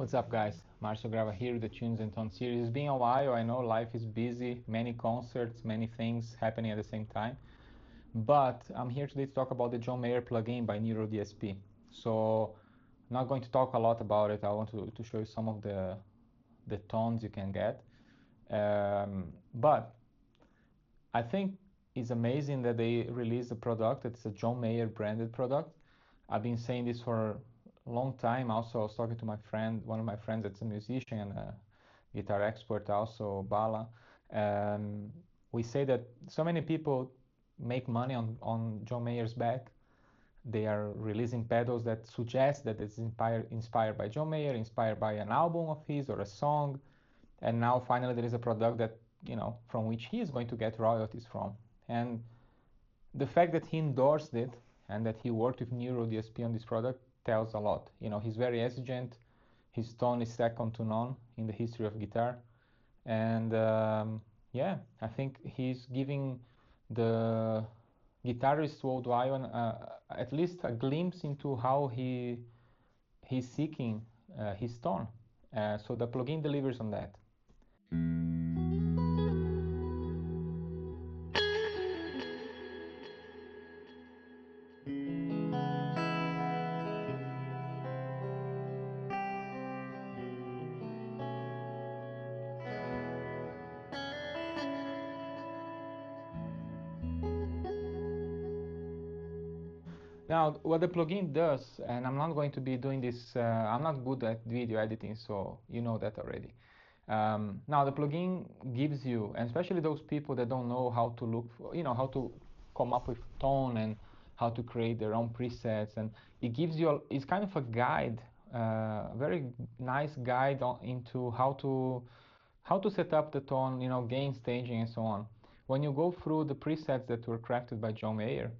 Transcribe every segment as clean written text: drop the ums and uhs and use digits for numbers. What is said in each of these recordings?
What's up, guys? Marcio Grava here with the Tunes and Tone series. It's been a while, I know life is busy, many concerts, many things happening at the same time. But I'm here today to talk about the John Mayer plugin by Neural DSP. So I'm not going to talk a lot about it. I want to show you some of the tones you can get. But I think it's amazing that they released a product. It's a John Mayer branded product. I've been saying this for a long time. Also, I was talking to my friend, one of my friends that's a musician and a guitar expert also, Bala. We say that so many people make money on John Mayer's back. They are releasing pedals that suggest that it's inspired by John Mayer, inspired by an album of his or a song. And now finally there is a product that, from which he is going to get royalties from. And the fact that he endorsed it and that he worked with Neural DSP on this product tells a lot. He's very exigent. His tone is second to none in the history of guitar. And yeah, I think he's giving the guitarists worldwide at least a glimpse into how he's seeking his tone. So the plugin delivers on that. Now, what the plugin does, and I'm not going to be doing this, I'm not good at video editing, so you know that already. Now, the plugin gives you, and especially those people that don't know how to look for, how to come up with tone and how to create their own presets, and it gives you, it's kind of a guide, very nice guide into how to set up the tone, gain staging and so on. When you go through the presets that were crafted by John Mayer,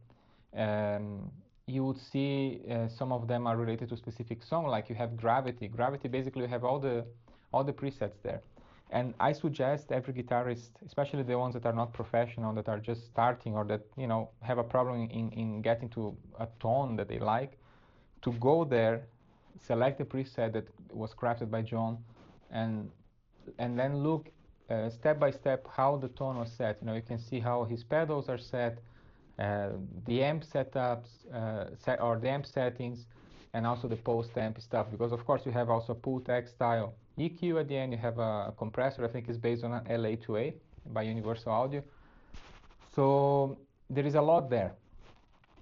you would see some of them are related to specific song, like you have Gravity. Gravity, basically you have all the presets there. And I suggest every guitarist, especially the ones that are not professional, that are just starting or that have a problem in getting to a tone that they like, to go there, select the preset that was crafted by John, and then look step by step how the tone was set. You can see how his pedals are set, the amp setups, or the amp settings, and also the post-amp stuff, because of course you have also Pultec style EQ at the end. You have a compressor, I think is based on an LA2A by Universal Audio. So there is a lot there.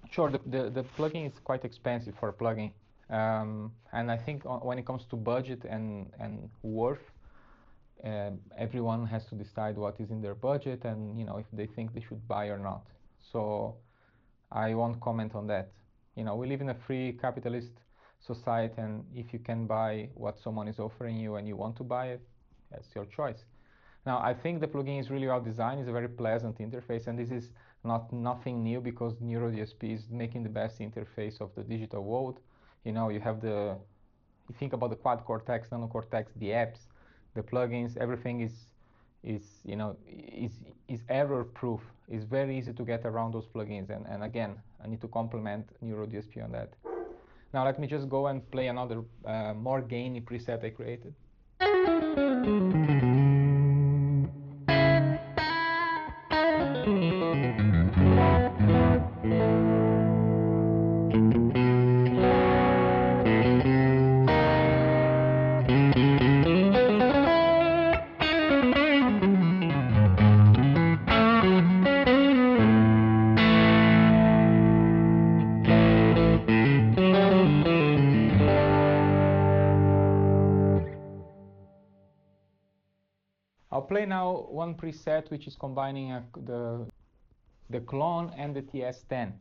Sure, the plugin is quite expensive for a plugin, and I think when it comes to budget and worth, everyone has to decide what is in their budget and if they think they should buy or not. So I won't comment on that. We live in a free capitalist society, and if you can buy what someone is offering you and you want to buy it, that's your choice. Now, I think the plugin is really well designed. It's a very pleasant interface, and this is nothing new because Neural DSP is making the best interface of the digital world. You have you think about the quad cortex, nano cortex, the apps, the plugins, everything is error proof. It's very easy to get around those plugins, and again, I need to compliment Neural DSP on that. Now let me just go and play another more gainy preset I created. I'll play now one preset which is combining the clone and the TS10,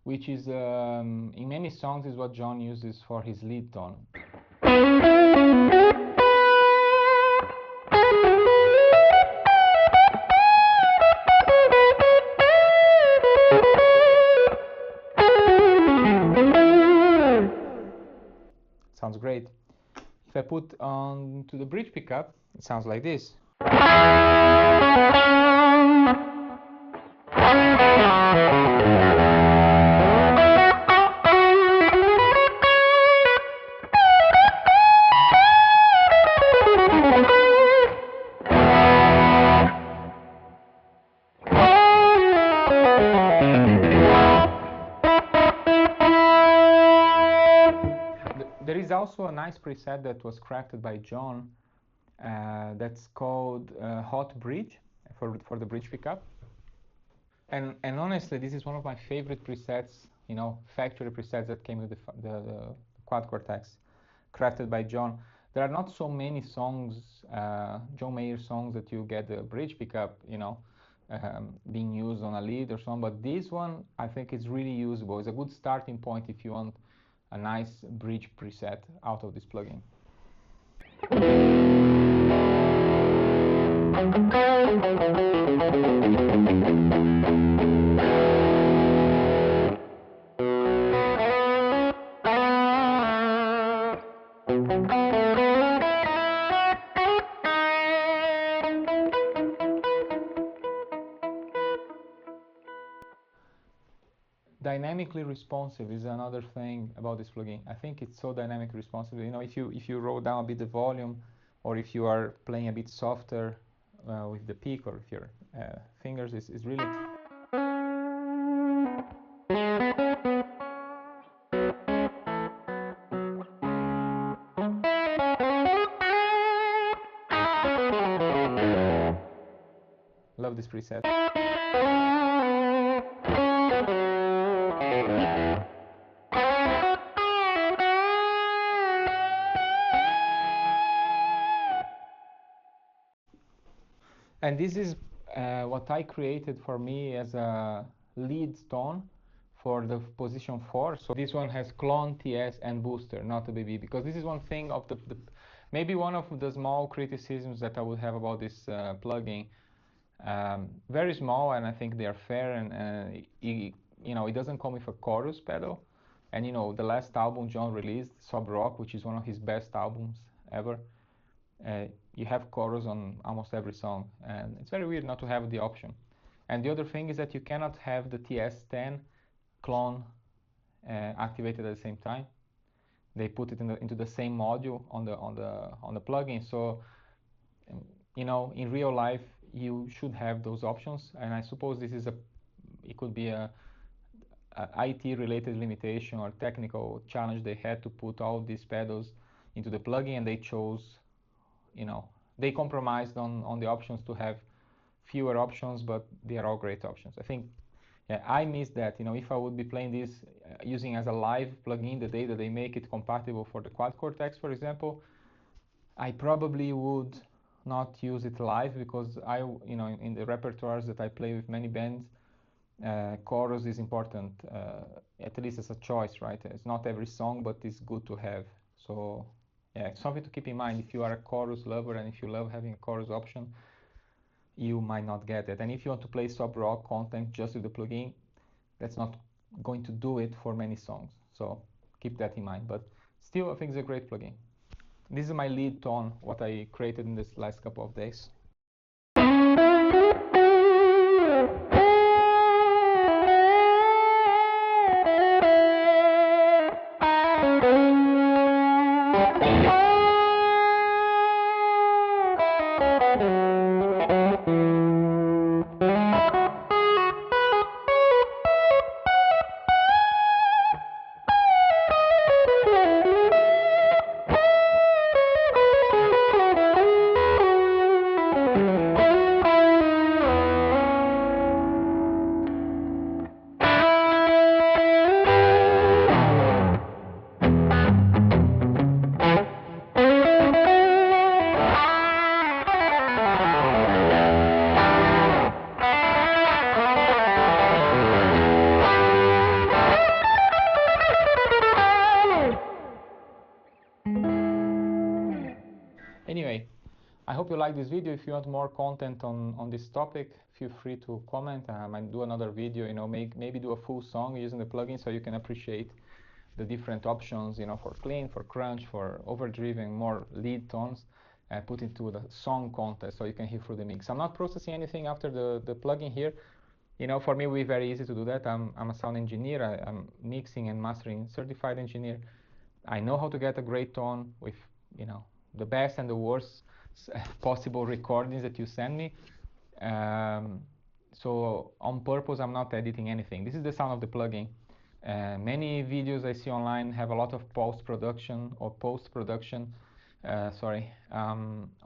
which is in many songs is what John uses for his lead tone. Sounds great. If I put on to the bridge pickup, it sounds like this. There is also a nice preset that was crafted by John that's called Hot Bridge for the bridge pickup. And honestly, this is one of my favorite presets, you know, factory presets that came with the quad cortex, crafted by John. There are not so many songs, John Mayer songs, that you get the bridge pickup, you know, being used on a lead or something, but this one I think is really usable. It's a good starting point if you want a nice bridge preset out of this plugin. Dynamically responsive is another thing about this plugin. I think it's so dynamically responsive. You know, if you roll down a bit the volume, or if you are playing a bit softer with the pick or with your fingers, it's really. Love this preset. And this is what I created for me as a lead tone for the position 4. So this one has clone, TS, and booster, not a BB, because this is one thing of the maybe one of the small criticisms that I would have about this plugin. Very small, and I think they are fair, and you know, it doesn't come with a chorus pedal. And you know, the last album John released, Sob Rock, which is one of his best albums ever, you have chorus on almost every song, and it's very weird not to have the option. And the other thing is that you cannot have the TS10 clone activated at the same time. They put it into the same module on the plugin. So you know, in real life you should have those options, and I suppose this is it could be a IT related limitation or technical challenge. They had to put all these pedals into the plugin, and they chose, you know, they compromised on the options to have fewer options, but they are all great options. I think, yeah, I miss that. You know, if I would be playing this using as a live plugin the day that they make it compatible for the quad cortex, for example, I probably would not use it live, because you know, in the repertoires that I play with many bands, chorus is important, at least as a choice, right? It's not every song, but it's good to have. So yeah, it's something to keep in mind. If you are a chorus lover and if you love having a chorus option, you might not get it. And if you want to play sub rock content just with the plugin, that's not going to do it for many songs. So keep that in mind. But still, I think it's a great plugin. This is my lead tone, what I created in this last couple of days. like this video. If you want more content on this topic, feel free to comment. I might do another video, you know, maybe do a full song using the plugin so you can appreciate the different options, you know, for clean, for crunch, for overdriven, more lead tones, and put into the song context so you can hear through the mix. I'm not processing anything after the plugin here. You know, for me, it will be very easy to do that. I'm a sound engineer. I'm mixing and mastering certified engineer. I know how to get a great tone with, you know, the best and the worst possible recordings that you send me. So on purpose, I'm not editing anything. This is the sound of the plugin. Many videos I see online have a lot of post-production,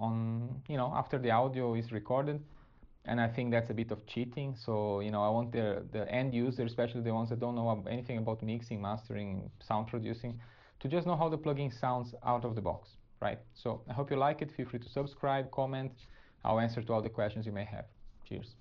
on, you know, after the audio is recorded. And I think that's a bit of cheating. So, you know, I want the end user, especially the ones that don't know anything about mixing, mastering, sound producing, to just know how the plugin sounds out of the box, right? So I hope you like it. Feel free to subscribe, comment. I'll answer to all the questions you may have. Cheers.